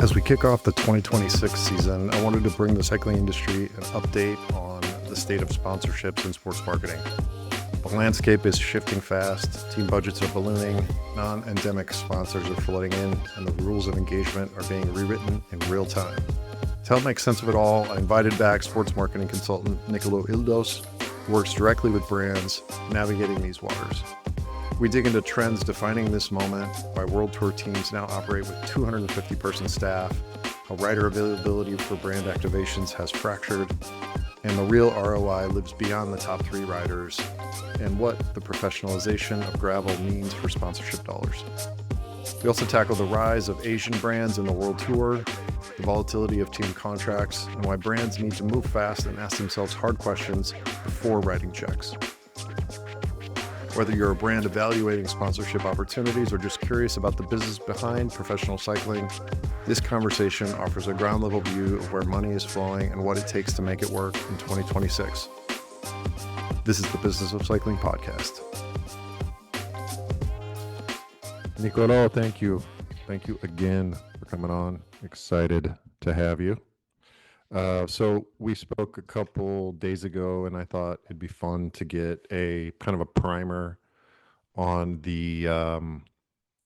As we kick off the 2026 season, I wanted to bring the cycling industry an update on the state of sponsorships and sports marketing. The landscape is shifting fast, team budgets are ballooning, non-endemic sponsors are flooding in, and the rules of engagement are being rewritten in real time. To help make sense of it all, I invited back sports marketing consultant Nicolò Ildos, who works directly with brands navigating these waters. We dig into trends defining this moment, why World Tour teams now operate with 250-person staff, how rider availability for brand activations has fractured, and the real ROI lives beyond the top 3 riders, and what the professionalization of gravel means for sponsorship dollars. We also tackle the rise of Asian brands in the World Tour, the volatility of team contracts, and why brands need to move fast and ask themselves hard questions before writing checks. Whether you're a brand evaluating sponsorship opportunities or just curious about the business behind professional cycling, this conversation offers a ground level view of where money is flowing and what it takes to make it work in 2026. This is the Business of Cycling podcast. Nicolò, thank you. Thank you again for coming on. Excited to have you. So we spoke a couple days ago, and I thought it'd be fun to get a kind of a primer on the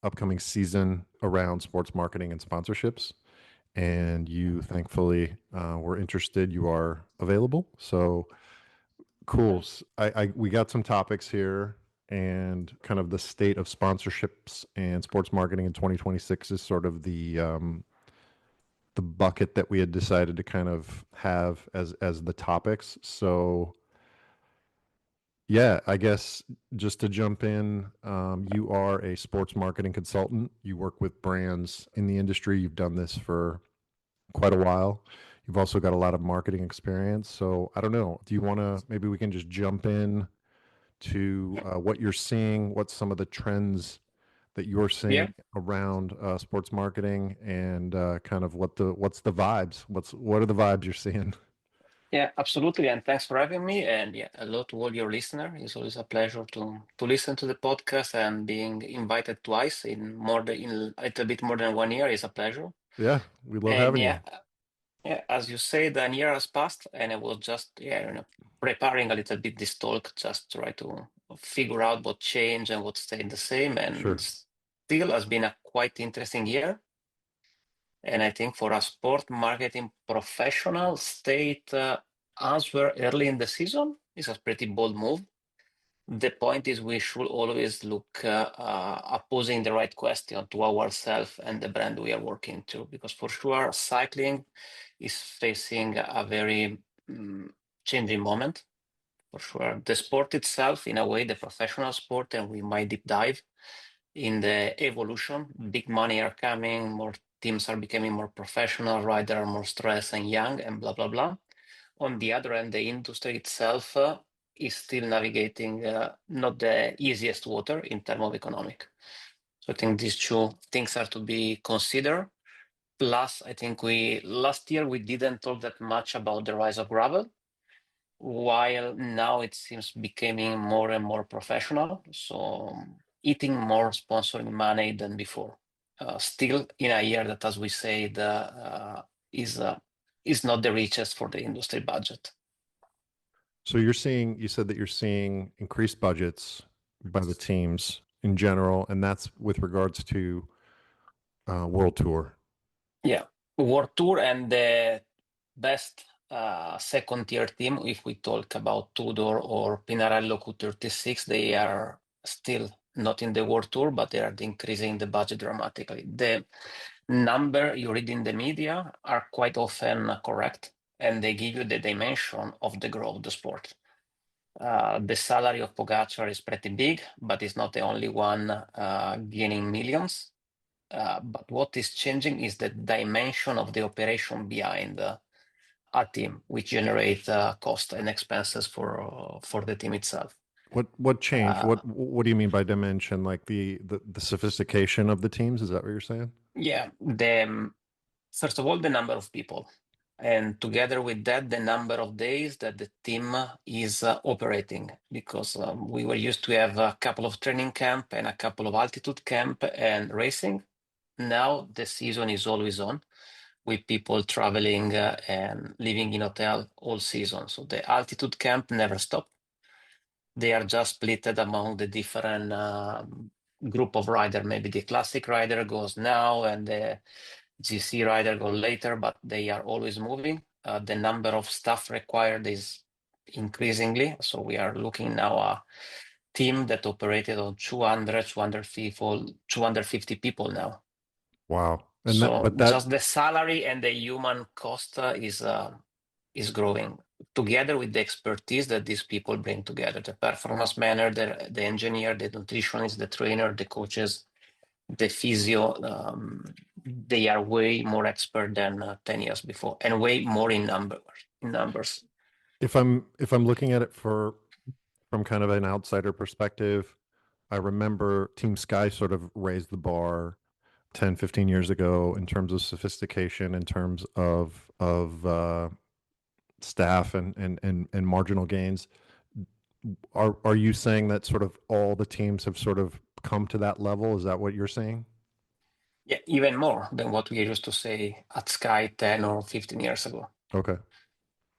upcoming season around sports marketing and sponsorships. And you thankfully were interested. You are available. So cool. We got some topics here, and kind of the state of sponsorships and sports marketing in 2026 is sort of the bucket that we had decided to kind of have as the topics. So yeah, I guess just to jump in, you are a sports marketing consultant. You work with brands in the industry. You've done this for quite a while. You've also got a lot of marketing experience. So I don't know, do you want to, maybe we can just jump in to what you're seeing, what's some of the trends that you're seeing around sports marketing, and kind of what's the vibes? What are the vibes you're seeing? Yeah, absolutely. And thanks for having me. And yeah, hello to all your listeners. It's always a pleasure to listen to the podcast, and being invited twice in a little bit more than 1 year is a pleasure. Yeah, we love And having yeah, you. as you said, a year has passed, and I was just preparing a little bit this talk, just try to figure out what changed and what stayed the same. And Sure. still has been a quite interesting year. And I think for a sport marketing professional, state answer early in the season is a pretty bold move. The point is we should always look at posing the right question to ourselves and the brand we are working to, because for sure cycling is facing a very changing moment. For sure, the sport itself, in a way, the professional sport, and we might deep dive in the evolution. Big money are coming, more teams are becoming more professional, riders are more stressed and young, and blah, blah, blah. On the other hand, the industry itself is still navigating not the easiest water in terms of economic. So I think these two things are to be considered. Plus, I think last year we didn't talk that much about the rise of gravel, while now it seems becoming more and more professional. So eating more sponsoring money than before. Still in a year that, as we said, is not the richest for the industry budget. So you said that you're seeing increased budgets by the teams in general, and that's with regards to World Tour. Yeah, World Tour, and the best second tier team, if we talk about Tudor or Pinarello Q36, they are still not in the World Tour, but they are increasing the budget dramatically. The number you read in the media are quite often correct, and they give you the dimension of the growth of the sport. The salary of Pogacar is pretty big, but it's not the only one gaining millions. But what is changing is the dimension of the operation behind a team, which generate cost and expenses for the team itself. What changed? What do you mean by dimension? Like the sophistication of the teams? Is that what you're saying? Yeah, first of all, the number of people, and together with that, the number of days that the team is operating, because we were used to have a couple of training camp and a couple of altitude camp and racing. now the season is always on, with people traveling and living in hotel all season. So the altitude camp never stop. They are just splitted among the different group of rider. Maybe the classic rider goes now and the GC rider go later, but they are always moving. The number of staff required is increasingly. So we are looking now a team that operated on 250 people now. Wow. So But that, just the salary and the human cost is growing together with the expertise that these people bring together. The performance manager, the engineer, the nutritionist, the trainer, the coaches, the physio, they are way more expert than 10 years before, and way more in numbers. if I'm looking at it from kind of an outsider perspective, I remember Team Sky sort of raised the bar 10, 15 years ago in terms of sophistication, in terms of staff and marginal gains. Are you saying that sort of all the teams have sort of come to that level? Is that what you're saying? Yeah, even more than what we used to say at Sky 10 or 15 years ago. Okay.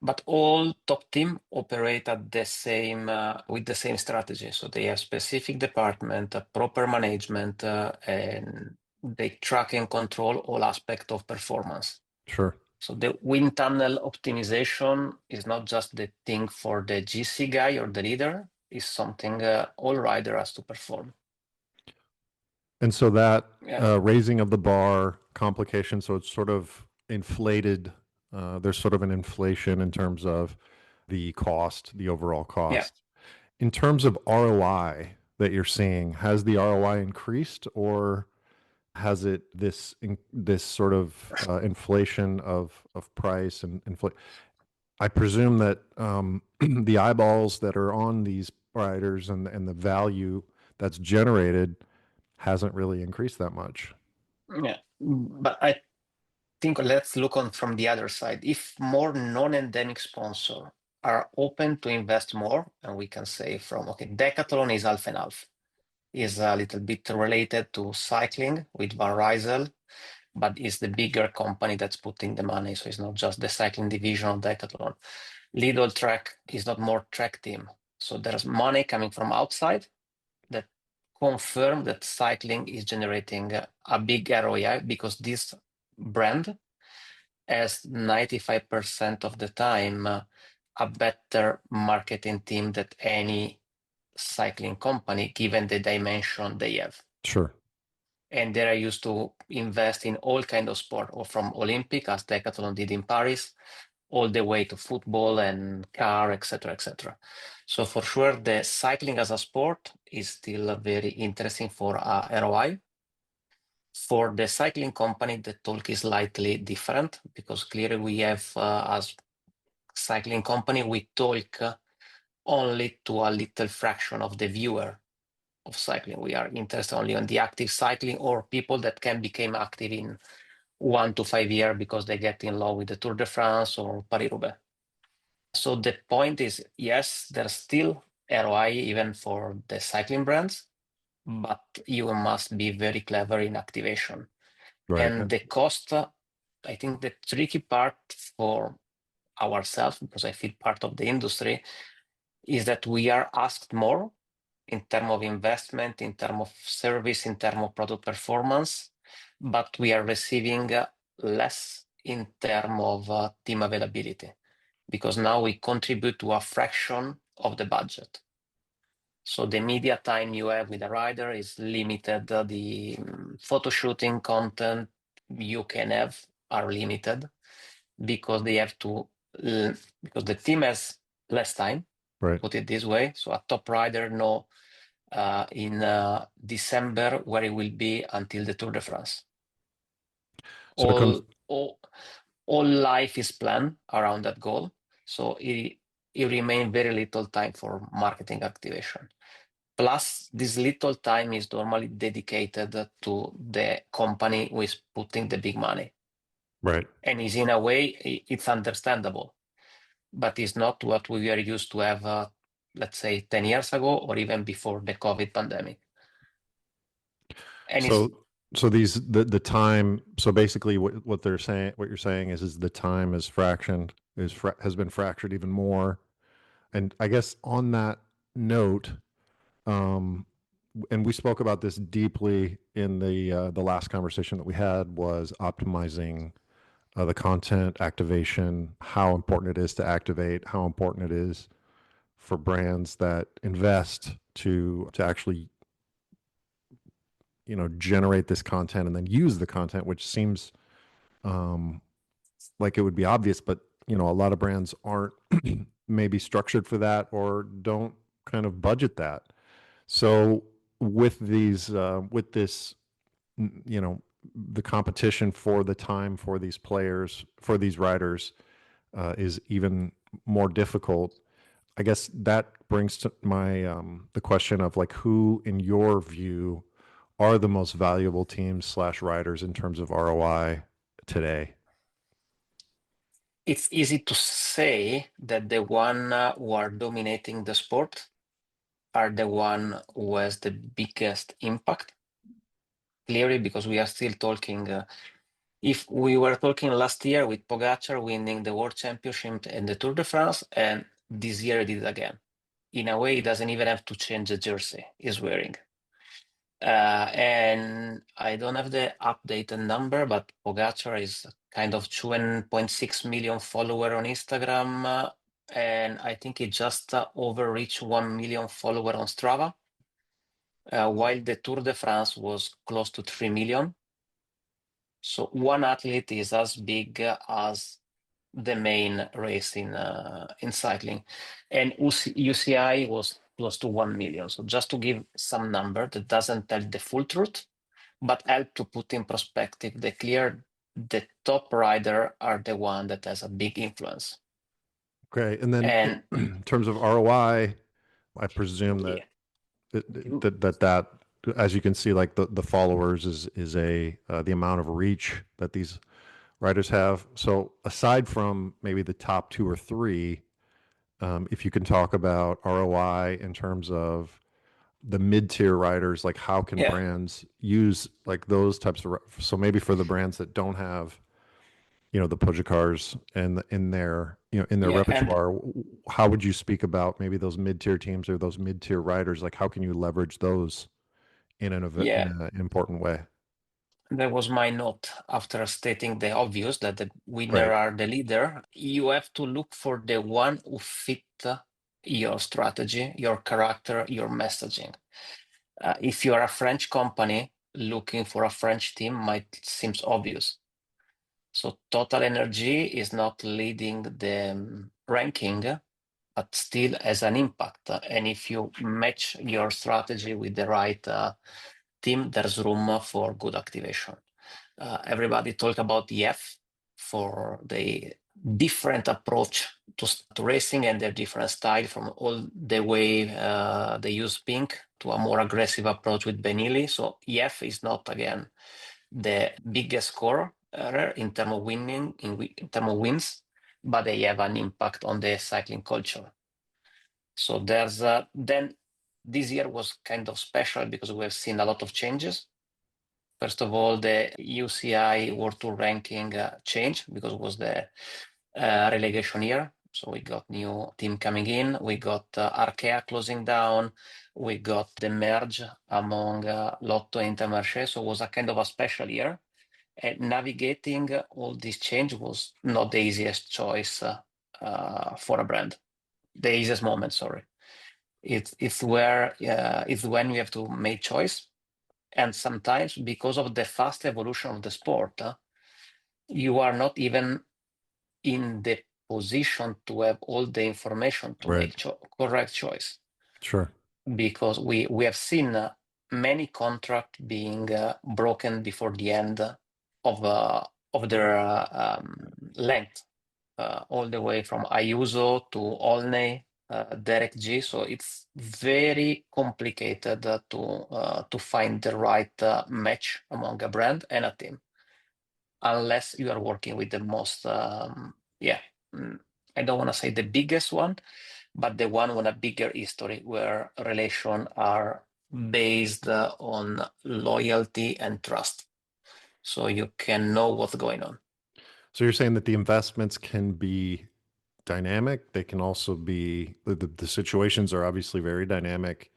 But all top team operate at the same with the same strategy. So they have specific department, proper management, and they track and control all aspects of performance. Sure. So the wind tunnel optimization is not just the thing for the GC guy or the leader, it's something all rider has to perform. And so that Yeah. raising of the bar complication, so it's sort of inflated. There's sort of an inflation in terms of the cost, the overall Yeah. cost. In terms of ROI that you're seeing, has the ROI increased, or has it this sort of inflation of price and inflation? I presume that the eyeballs that are on these riders and the value that's generated hasn't really increased that much. Yeah. But I think let's look on from the other side. If more non-endemic sponsors are open to invest more, and we can say from, okay, Decathlon is half and half, is a little bit related to cycling with Van Rysel, but it's the bigger company that's putting the money. So it's not just the cycling division of Decathlon. Lidl Trek is not more track team. So there's money coming from outside that confirm that cycling is generating a big ROI, because this brand has 95% of the time a better marketing team than any cycling company, given the dimension they have. Sure. And they are used to invest in all kinds of sport, or from Olympic, as Decathlon did in Paris, all the way to football and car, etc., etc. So for sure, the cycling as a sport is still very interesting for ROI. For the cycling company, the talk is slightly different, because clearly we have, as cycling company, we talk only to a little fraction of the viewer of cycling. We are interested only on the active cycling, or people that can become active in 1 to 5 years because they get in love with the Tour de France or Paris-Roubaix. So the point is, yes, there's still ROI even for the cycling brands, but you must be very clever in activation. Right. And the cost, I think the tricky part for ourselves, because I feel part of the industry, is that we are asked more in terms of investment, in terms of service, in terms of product performance, but we are receiving less in terms of team availability, because now we contribute to a fraction of the budget. So the media time you have with a rider is limited. The photo shooting content you can have are limited, because they have to, because the team has less time, Right. put it this way. So a top rider know in December where it will be until the Tour de France. So it comes, All life is planned around that goal. So it remains very little time for marketing activation. Plus, this little time is normally dedicated to the company who is putting the big money. right. And is in a way, it's understandable, but it's not what we were used to have, let's say 10 years ago, or even before the COVID pandemic. And it's, So So the time. So basically, what they're saying, what you're saying is the time is fractioned, has been fractured even more. And I guess on that note, um, and we spoke about this deeply in the last conversation that we had, was optimizing the content activation, how important it is to activate, how important it is for brands that invest to actually generate this content and then use the content, which seems um, like it would be obvious, but a lot of brands aren't maybe structured for that or don't kind of budget that. So with this, the competition for the time for these players, for these riders, is even more difficult. I guess that brings to my the question of like who, in your view, are the most valuable teams slash riders in terms of ROI today? It's easy to say that the one who are dominating the sport are the one who has the biggest impact. Clearly, because we are still talking. If we were talking last year with Pogacar winning the World Championship and the Tour de France, and this year he did it again. In a way, he doesn't even have to change the jersey he's wearing. And I don't have the updated number, but Pogacar is kind of 2.6 million follower on Instagram, and I think he just overreached 1 million follower on Strava, while the Tour de France was close to 3 million. So one athlete is as big as the main race in cycling, and UCI was close to 1 million. So just to give some number that doesn't tell the full truth, but help to put in perspective the top rider are the one that has a big influence. Okay, and then And in terms of ROI, I presume yeah, that as you can see, like the followers is a the amount of reach that these writers have. So aside from maybe the top two or three, if you can talk about ROI in terms of the mid-tier writers, like how can yeah, brands use like those types of, so maybe for the brands that don't have, the Pojacars and in their, in their yeah, and repertoire, how would you speak about maybe those mid-tier teams or those mid-tier writers? Like how can you leverage those in yeah. an important way? That was my note after stating the obvious that the winner Right. are the leader. You have to look for the one who fit your strategy, your character, your messaging. If you are a French company looking for a French team, might seems obvious. So Total Energy is not leading the ranking, but still has an impact. And if you match your strategy with the right team, there's room for good activation. Everybody talk about EF for the different approach to racing and their different style, from all the way they use pink to a more aggressive approach with Benili. So EF is not again the biggest scorer in terms of winning, in terms of wins, but they have an impact on the cycling culture. So there's then this year was kind of special because we have seen a lot of changes. First of all, the UCI World Tour ranking changed because it was the relegation year. So we got new team coming in. We got Arkea closing down. We got the merge among Lotto and Intermarché. So it was a kind of a special year. And navigating all this change was not the easiest choice for a brand. The easiest moment, sorry. It's when we have to make choice. And sometimes because of the fast evolution of the sport, you are not even in the position to have all the information to Right. make correct choice, Sure. because we have seen many contracts being broken before the end of their length, all the way from Ayuso to Olney, Derek G. So it's very complicated to find the right match among a brand and a team, unless you are working with the most, I don't want to say the biggest one, but the one with a bigger history where relations are based on loyalty and trust. So you can know what's going on. So you're saying that the investments can be dynamic. They can also be the situations are obviously very dynamic,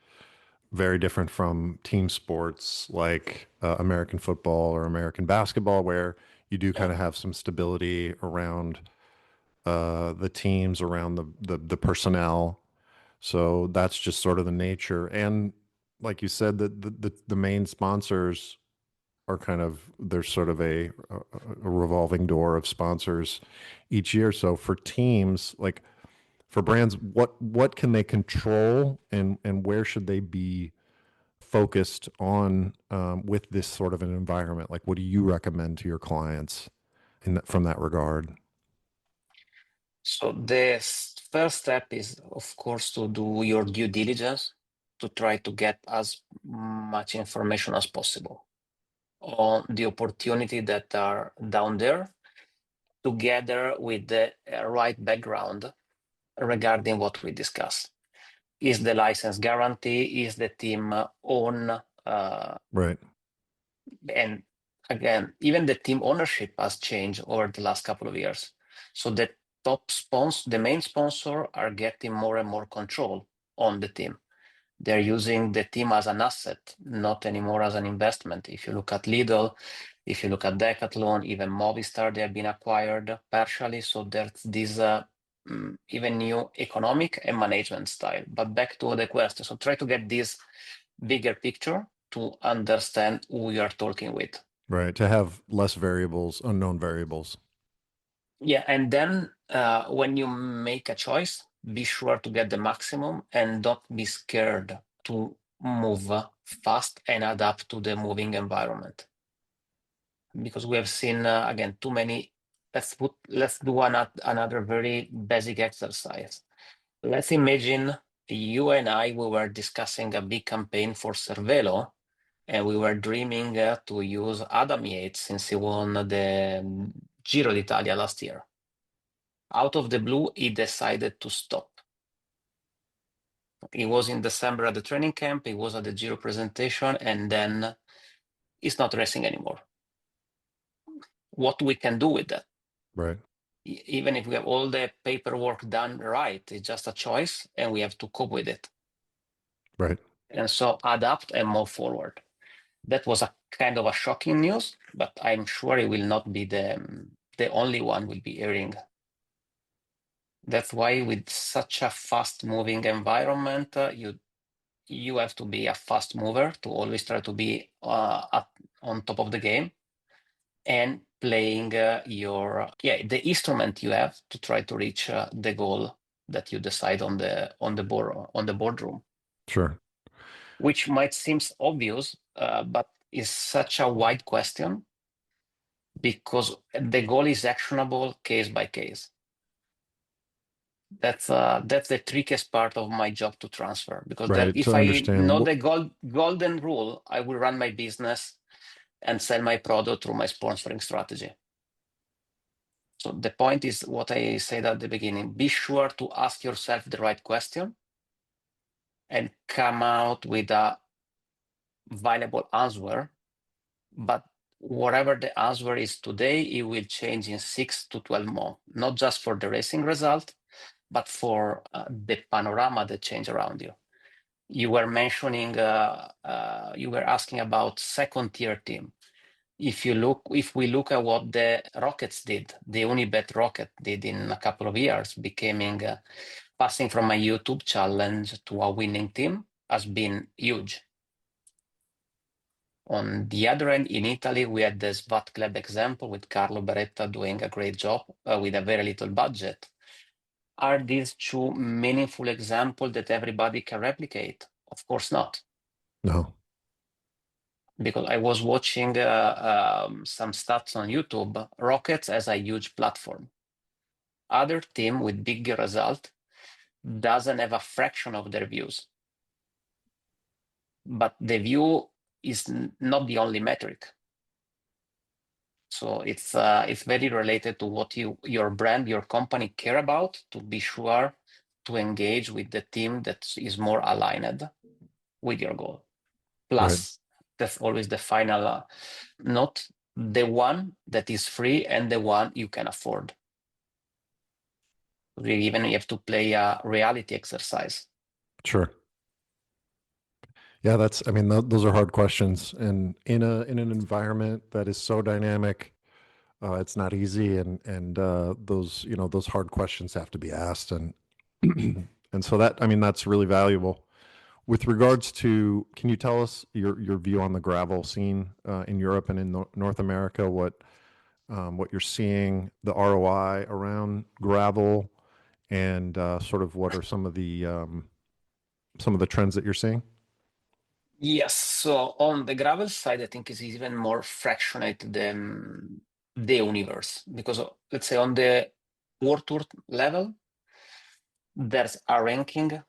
very different from team sports like American football or American basketball, where you do Yeah. kind of have some stability around the teams, around the personnel. So that's just sort of the nature. And like you said, the main sponsors are kind of there's sort of a revolving door of sponsors each year. So for teams, like for brands, what can they control and where should they be focused on with this sort of an environment? Like, what do you recommend to your clients from that regard? So the first step is, of course, to do your due diligence to try to get as much information as possible on the opportunity that are down there, together with the right background regarding what we discussed. Is the license guarantee? Is the team own? Right. And again, even the team ownership has changed over the last couple of years. So the top sponsor, the main sponsor, are getting more and more control on the team. They're using the team as an asset, not anymore as an investment. If you look at Lidl, if you look at Decathlon, even Movistar, they have been acquired partially. So there's this even new economic and management style. But back to the question. So try to get this bigger picture to understand who you are talking with. Right. To have less variables, unknown variables. Yeah, and then when you make a choice, be sure to get the maximum and don't be scared to move fast and adapt to the moving environment. Because we have seen again too many. Let's do another very basic exercise. Let's imagine you and I, we were discussing a big campaign for Cervelo, and we were dreaming to use Adam Yates since he won the Giro d'Italia last year. Out of the blue, he decided to stop. He was in December at the training camp, he was at the Giro presentation, and then he's not racing anymore. What we can do with that? Right. Even if we have all the paperwork done right, it's just a choice, and we have to cope with it. Right. And so adapt and move forward. That was a kind of a shocking news, but I'm sure it will not be the only one will be hearing. That's why with such a fast-moving environment, you have to be a fast mover to always try to be on top of the game and playing the instrument you have to try to reach the goal that you decide on the boardroom. Sure. Which might seem obvious, but is such a wide question because the goal is actionable case by case. That's the trickiest part of my job to transfer, because then Right. if To I know understand. the golden rule, I will run my business and sell my product through my sponsoring strategy. So the point is what I said at the beginning: be sure to ask yourself the right question and come out with a viable answer. But whatever the answer is today, it will change in 6 to 12 months, not just for the racing result, but for the panorama that change around you. You were mentioning, you were asking about second tier team. If we look at what the Rockets did, the Unibet Rocket did in a couple of years, passing from a YouTube challenge to a winning team has been huge. On the other end, in Italy, we had the SWAT Club example with Carlo Beretta doing a great job with a very little budget. Are these two meaningful examples that everybody can replicate? Of course not. No. Because I was watching some stats on YouTube. Rockets has a huge platform. Other team with bigger result doesn't have a fraction of their views. But the view is not the only metric. So it's very related to what your brand, your company care about, to be sure to engage with the team that is more aligned with your goal. Right. Plus, that's always the final note, the one that is free and the one you can afford. Even you have to play a reality exercise. Sure. Yeah, I mean, those are hard questions. And in an environment that is so dynamic, it's not easy. And those hard questions have to be asked. And, and so I mean, that's really valuable. With regards to, can you tell us your view on the gravel scene in Europe and in North America? What you're seeing, the ROI around gravel, and sort of what are some of the trends that you're seeing? Yes, so on the gravel side, I think it's even more fractionated than the universe because let's say on the World Tour level, there's a ranking,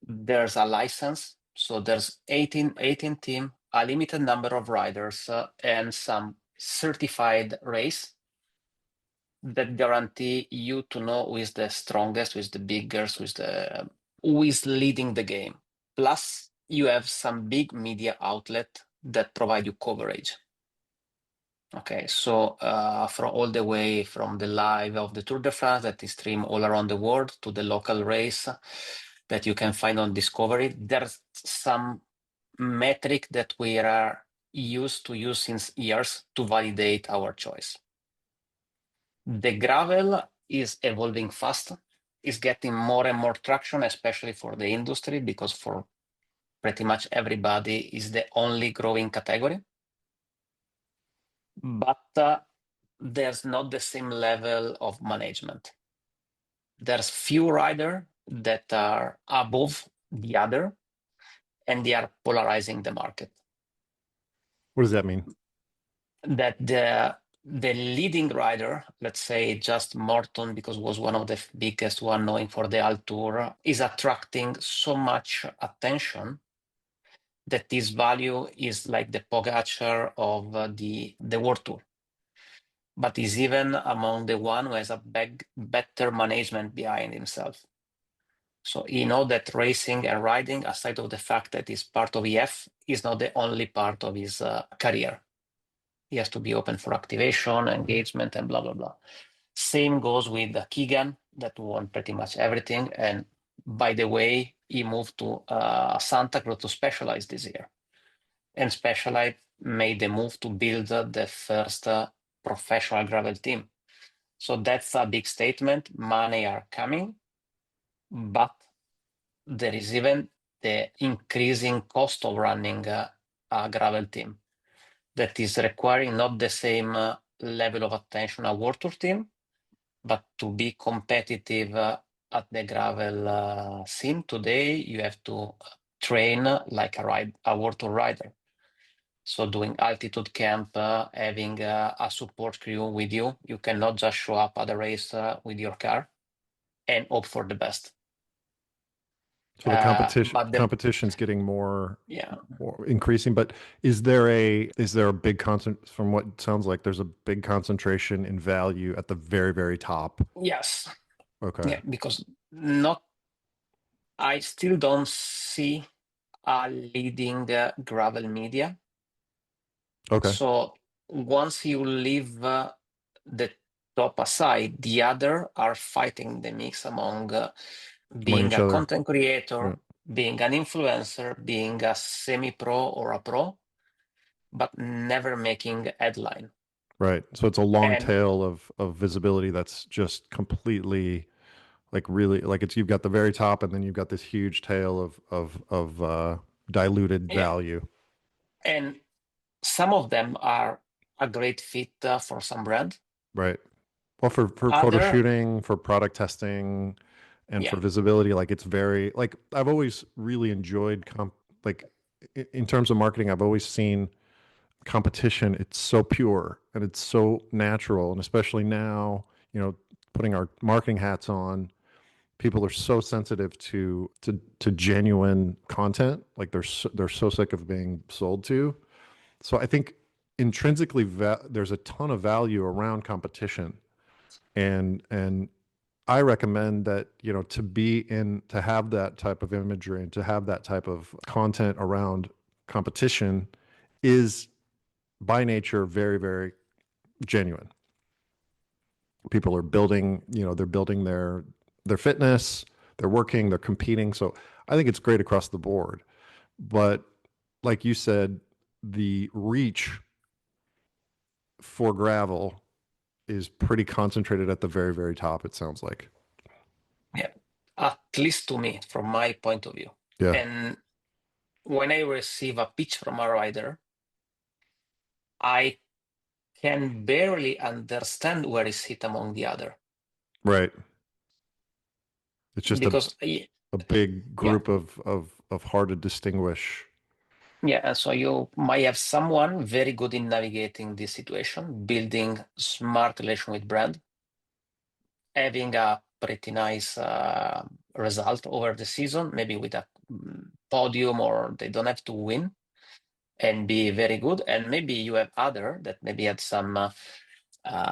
there's a license, so there's 18 team, a limited number of riders, and some certified race that guarantee you to know who is the strongest, who is the biggest, who is leading the game. Plus, you have some big media outlet that provide you coverage. Okay, so from all the way from the live of the Tour de France that is streamed all around the world to the local race that you can find on Discovery, there's some metric that we are used to use since years to validate our choice. The gravel is evolving fast, is getting more and more traction, especially for the industry, because for pretty much everybody is the only growing category. But there's not the same level of management. There's few riders that are above the other, and they are polarizing the market. What does that mean? That the leading rider, let's say just Morton, because was one of the biggest one knowing for the Al Tour, is attracting so much attention that this value is like the Pogacar of the World Tour, but is even among the one who has a better management behind himself. So you know that racing and riding, aside of the fact that he's part of EF, is not the only part of his career. He has to be open for activation, engagement, and blah, blah, blah. Same goes with Keegan, that won pretty much everything. And by the way, he moved to Santa Cruz to Specialized this year. And Specialized made the move to build the first professional gravel team. So that's a big statement. Money are coming, but there is even the increasing cost of running a gravel team that is requiring not the same level of attention a World Tour team, but to be competitive at the gravel scene today, you have to train like a World Tour rider. So doing altitude camp, having a support crew with you, you cannot just show up at a race with your car and hope for the best. So the But competition's getting yeah, more increasing, but is there a big from what it sounds like there's a big concentration in value at the very, very top? yes, Okay. yeah, because I still don't see a leading gravel media. Okay. So once you leave the top aside, the other are fighting the mix among Among being each a other. content creator, Right. being an influencer, being a semi-pro or a pro, but never making headline. Right. So it's a long And tail of visibility that's just completely like really like you've got the very top and then you've got this huge tail of diluted yeah, value. and some of them are a great fit for some brand. Right. Well, for photo Other, shooting, for product testing, and for yeah, visibility, like it's very like I've always really enjoyed like in terms of marketing, I've always seen competition. It's so pure and it's so natural, and especially now, putting our marketing hats on, people are so sensitive to genuine content. Like they're so sick of being sold to. So I think intrinsically there's a ton of value around competition, and I recommend that, to have that type of imagery and to have that type of content around competition is by nature very, very genuine. People are building, they're building their fitness, they're working, they're competing. So I think it's great across the board. But like you said, the reach for gravel is pretty concentrated at the very, very top, it sounds like. Yeah, at least to me, from my point of view. Yeah. And when I receive a pitch from a rider, I can barely understand where is it among the other. Right. It's just Because a big yeah, group of hard to distinguish. yeah, and so you might have someone very good in navigating this situation, building smart relation with brand, having a pretty nice result over the season, maybe with a podium, or they don't have to win and be very good. And maybe you have other that maybe had some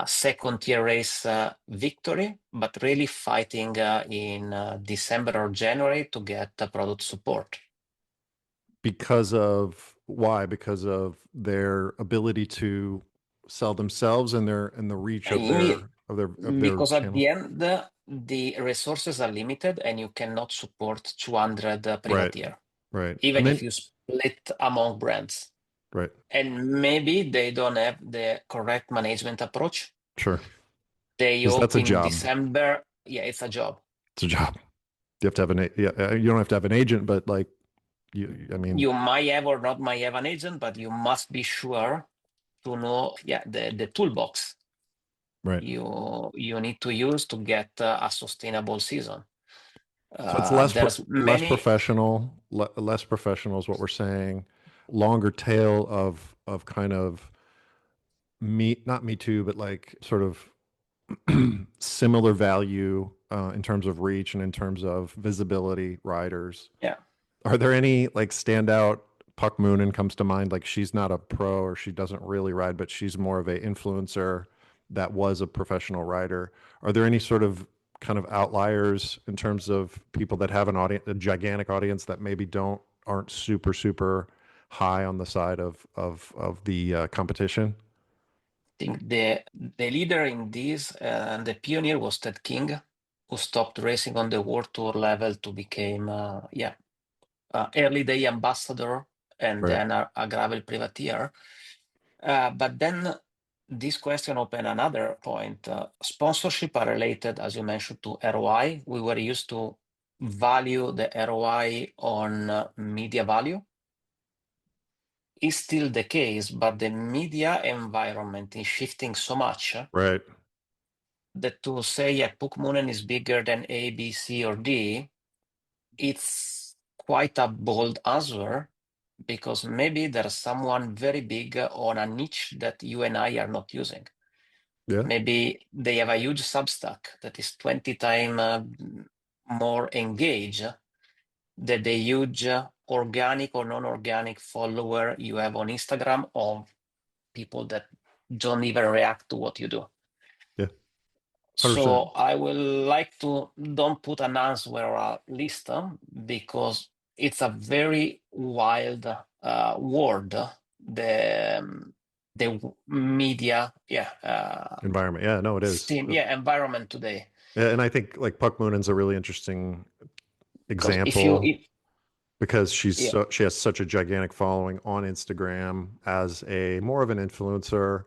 second tier race victory, but really fighting in December or January to get product support. Because of why? Because of their ability to sell themselves and the reach of their Because at channel. the end, the resources are limited and you cannot support 200 Right. privatier, Right. And even if then you split among brands. right. And maybe they don't have the correct management approach. Sure. They Because hope that's a in job. December. Yeah, it's a job. It's a job. You have to have you don't have to have an agent, but like I mean, You might have or not might have an agent, but you must be sure to know, the toolbox right. you need to use to get a sustainable season. So it's There's less many. professional, less professional is what we're saying. Longer tail of kind of not me too, but like sort of similar value in terms of reach and in terms of visibility riders. Yeah. Are there any like standout? Puck Moonen comes to mind. Like she's not a pro or she doesn't really ride, but she's more of a influencer that was a professional rider. Are there any sort of kind of outliers in terms of people that have an audience, a gigantic audience that maybe aren't super high on the side of the competition? I think the leader in this, the pioneer, was Ted King, who stopped racing on the world tour level to become early day ambassador and Right. then a gravel privateer. But then this question opened another point. Sponsorship are related, as you mentioned, to ROI. We were used to value the ROI on media value. Is still the case, but the media environment is shifting so much Right. that to say, yeah, Puck Moonen is bigger than A, B, C, or D, it's quite a bold answer, because maybe there's someone very big on a niche that you and I are not using. Yeah. Maybe they have a huge Substack that is 20 times more engaged than the huge organic or non-organic follower you have on Instagram, of people that don't even react to what you do. Yeah. 100%. So I will like to don't put an answer or a list, because it's a very wild world. The media, Environment. Yeah, no, it is. scene, environment today. Yeah, and I think like Puck Moonen's a really interesting Because example because yeah, she has such a gigantic following on Instagram as a more of an influencer.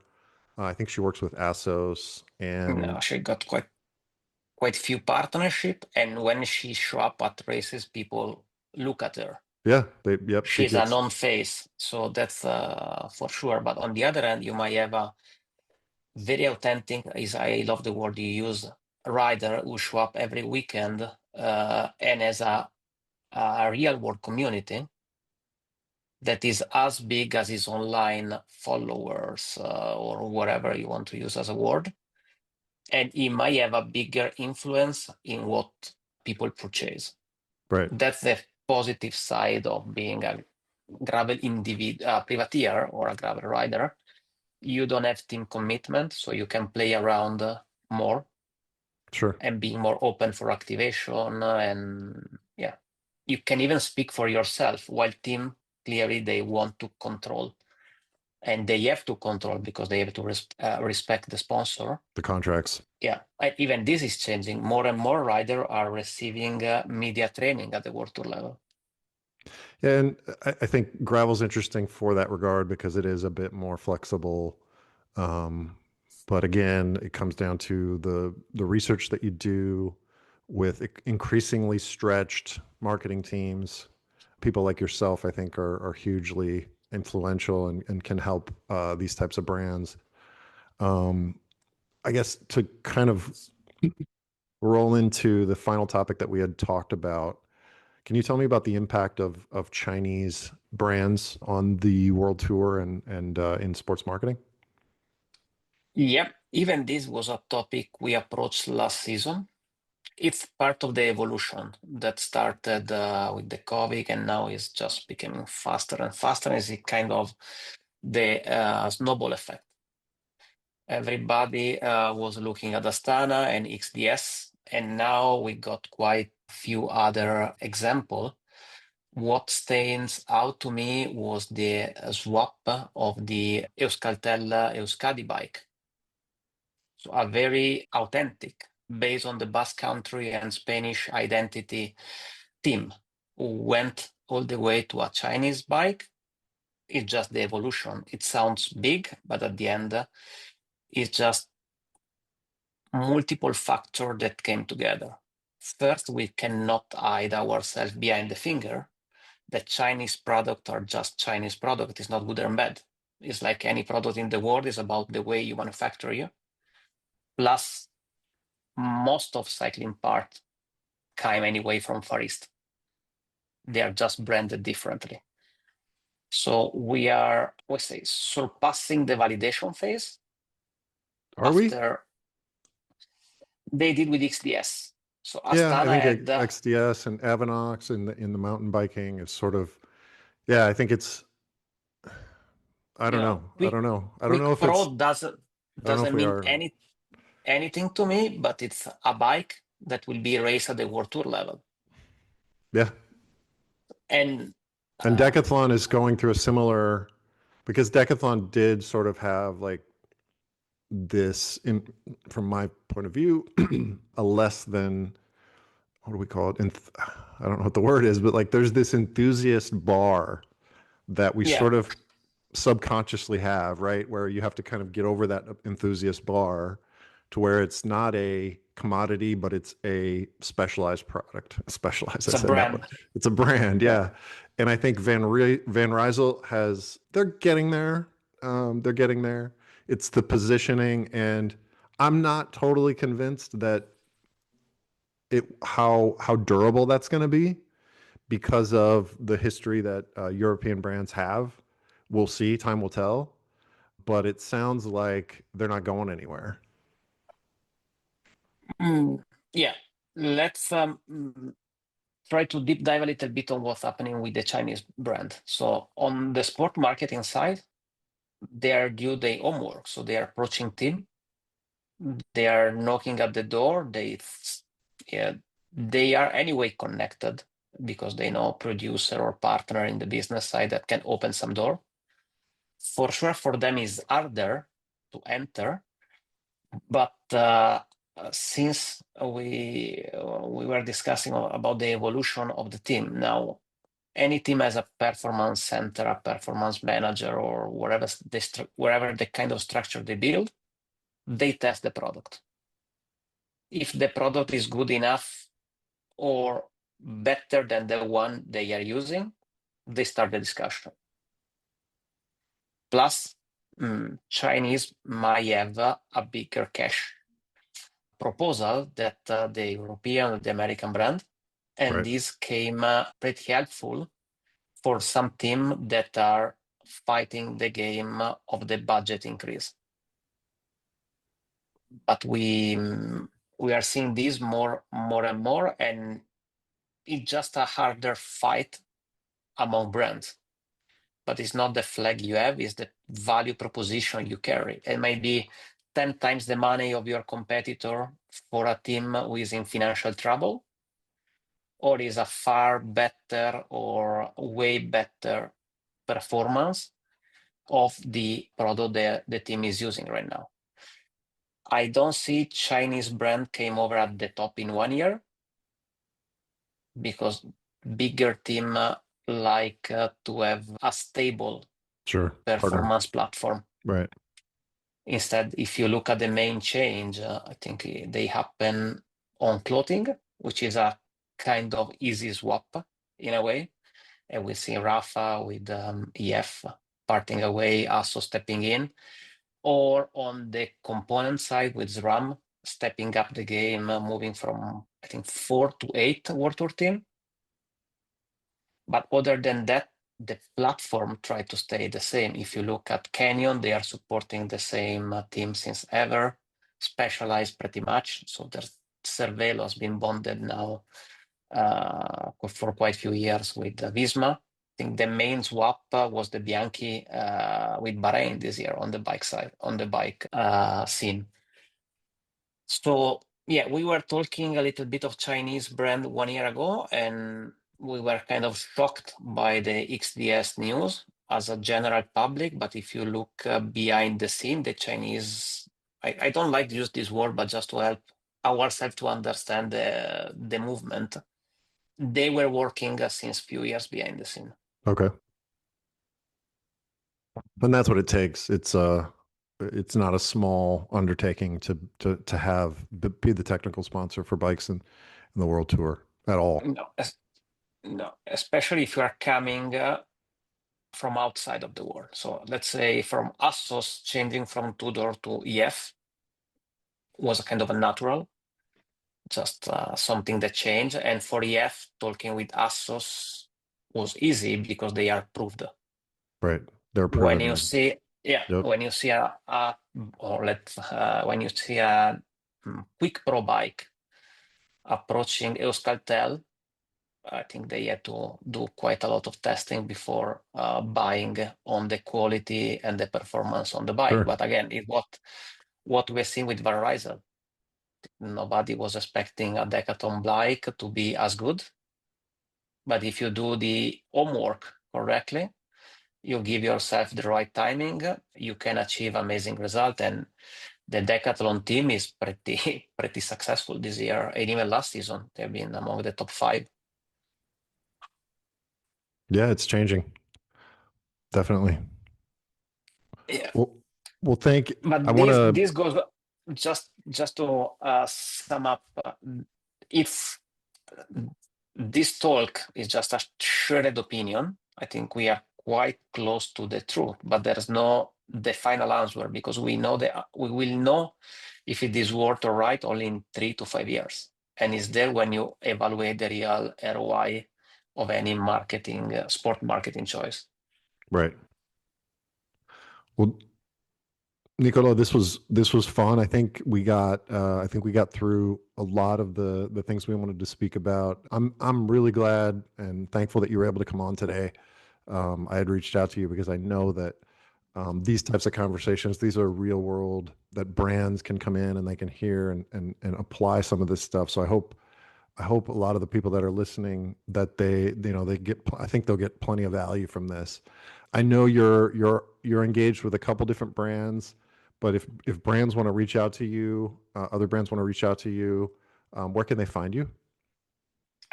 I think she works with Asos and she got quite few partnership, and when she show up at races, people look at her. yeah, she She's a gets non-face, so that's for sure. But on the other hand, you might have a very authentic, I love the word you use, rider who show up every weekend and has a real world community that is as big as his online followers or whatever you want to use as a word. And he might have a bigger influence in what people purchase. right, That's the positive side of being a gravel privateer or a gravel rider. You don't have team commitment, so you can play around more sure, and being more open for activation. And you can even speak for yourself, while team clearly they want to control, and they have to control because they have to respect the sponsor. The contracts. Yeah, even this is changing. More and more riders are receiving media training at the World Tour level. Yeah, and I think gravel's interesting for that regard because it is a bit more flexible. But again, it comes down to the research that you do with increasingly stretched marketing teams. People like yourself, I think, are hugely influential and can help these types of brands. I guess to kind of roll into the final topic that we had talked about, can you tell me about the impact of Chinese brands on the world tour and in sports marketing? Yep, even this was a topic we approached last season. It's part of the evolution that started with the COVID and now is just becoming faster and faster. It's kind of the snowball effect. Everybody was looking at Astana and XDS, and now we got quite a few other examples. What stands out to me was the swap of the Euskaltel Euskadi bike. So a very authentic, based on the Basque Country and Spanish identity team who went all the way to a Chinese bike. It's just the evolution. It sounds big, but at the end, it's just multiple factors that came together. First, we cannot hide ourselves behind the finger that Chinese products are just Chinese product. It's not good or bad. It's like any product in the world is about the way you manufacture it. Plus, most of cycling parts came anyway from Far East. They are just branded differently. So we are, surpassing the validation phase. Are we? They did with XDS. So Yeah, I Astana think had XDS and Avanox in the mountain biking is sort of, yeah, I think it's, I don't know. I Quick don't know. I don't Quick know if it's, Pro I don't know if doesn't we mean are. anything to me, but it's a bike that will be raced at the World Tour level. Yeah. And Decathlon is going through a similar, because Decathlon did sort of have like this, from my point of view, a less than, what do we call it? I don't know what the word is, but like there's this enthusiast bar that we yeah, sort of subconsciously have, right? Where you have to kind of get over that enthusiast bar to where it's not a commodity, but it's a specialized product. Specialized, I it's a said that one. brand. It's a brand, yeah. And I think Van Rysel has, they're getting there. They're getting there. It's the positioning, and I'm not totally convinced that how durable that's going to be because of the history that European brands have. We'll see. Time will tell. But it sounds like they're not going anywhere. Yeah, let's try to deep dive a little bit on what's happening with the Chinese brand. So on the sport marketing side, they are due their homework. So they are approaching team. They are knocking at the door. They are anyway connected because they know producer or partner in the business side that can open some door. For sure, for them is harder to enter, but since we were discussing about the evolution of the team, now any team has a performance center, a performance manager, or wherever the kind of structure they build, they test the product. If the product is good enough or better than the one they are using, they start the discussion. Plus, Chinese might have a bigger cash proposal that the European or the American brand, and Right. this came pretty helpful for some teams that are fighting the game of the budget increase. But we are seeing this more and more, and it's just a harder fight among brands. But it's not the flag you have, it's the value proposition you carry. It might be 10 times the money of your competitor for a team who is in financial trouble, or is a far better or way better performance of the product the team is using right now. I don't see Chinese brand came over at the top in 1 year, because bigger team like to have a stable Sure. performance platform. Right. Instead, if you look at the main change, I think they happen on clothing, which is a kind of easy swap in a way. And we see Rafa with EF parting away, ASO stepping in, or on the component side with SRAM stepping up the game, moving from, I think, 4 to 8 World Tour team. But other than that, the platform tried to stay the same. If you look at Canyon, they are supporting the same team since ever, specialized pretty much. So there's Cervelo has been bonded now for quite a few years with Visma. I think the main swap was the Bianchi with Bahrain this year on the bike side, on the bike scene. So yeah, we were talking a little bit of Chinese brand 1 year ago, and we were kind of shocked by the XDS news as a general public. But if you look behind the scene, the Chinese, I don't like to use this word, but just to help ourselves to understand the movement, they were working since few years behind the scene. Okay. And that's what it takes. It's not a small undertaking to have be the technical sponsor for bikes in the World Tour at all. No, especially if you are coming from outside of the world. So let's say from ASOS changing from two-door to EF was a kind of a natural, just something that changed. And for EF, talking with ASOS was easy because they are proved. Right. They're When proven. you see, Yep. when you see when you see a quick pro bike approaching Euskaltel, I think they had to do quite a lot of testing before buying on the quality and the performance on the bike. Sure. But again, what we're seeing with Verizon, nobody was expecting a Decathlon bike to be as good. But if you do the homework correctly, you give yourself the right timing, you can achieve amazing result. And the Decathlon team is pretty successful this year, and even last season they've been among the top 5. Yeah, it's changing. Definitely. Yeah. Well, thank you. But I want to. this goes just to sum up. If this talk is just a shared opinion, I think we are quite close to the truth. But there's no the final answer, because we know that we will know if it is worth or right only in 3 to 5 years, and it's there when you evaluate the real ROI of any marketing sport marketing choice. Right. Well, Nicolò, this was fun. I think we got through a lot of the things we wanted to speak about. I'm really glad and thankful that you were able to come on today. I had reached out to you because I know that these types of conversations, these are real world that brands can come in and they can hear and apply some of this stuff. So I hope a lot of the people that are listening that I think they'll get plenty of value from this. I know you're engaged with a couple different brands, but if brands want to reach out to you, other brands want to reach out to you, where can they find you?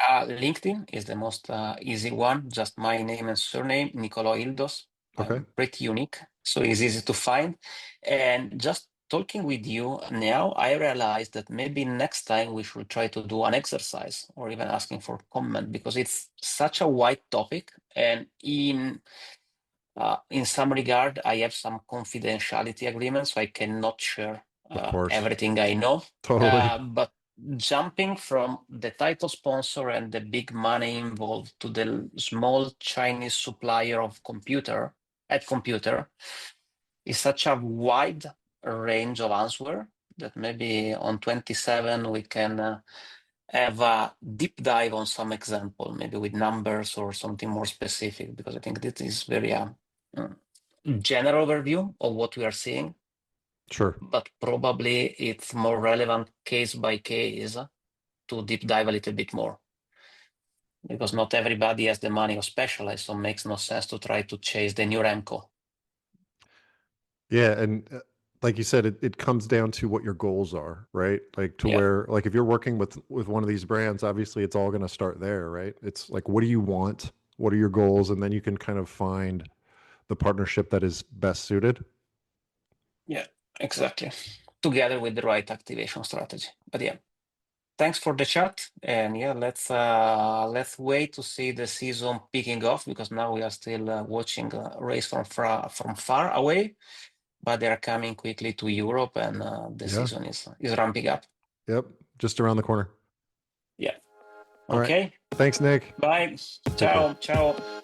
LinkedIn is the most easy one. Just my name and surname, Nicolò Ildos. Okay. I'm pretty unique, so it's easy to find. And just talking with you now, I realized that maybe next time we should try to do an exercise or even asking for comment, because it's such a wide topic. And in some regard, I have some confidentiality agreements, so I cannot share Of course. everything I know. Totally. But jumping from the title sponsor and the big money involved to the small Chinese supplier of computer is such a wide range of answer that maybe on 27 we can have a deep dive on some example, maybe with numbers or something more specific, because I think this is very general overview of what we are seeing. Sure. But probably it's more relevant case by case to deep dive a little bit more. because not everybody has the money or specialize, so it makes no sense to try to chase the new Remco. Yeah, and like you said, it comes down to what your goals are, right? Like to Yeah. where, like if you're working with one of these brands, obviously it's all going to start there, right? It's like, what do you want? What are your goals? And then you can kind of find the partnership that is best suited. Yeah, exactly. Together with the right activation strategy. But yeah, thanks for the chat. And yeah, let's wait to see the season picking off, because now we are still watching a race from far away, but they are coming quickly to Europe, and the Yeah. season is ramping up. Yep. Just around the corner. Yeah. All right. Okay. Thanks, Nick. Bye. Take care. Ciao. Ciao.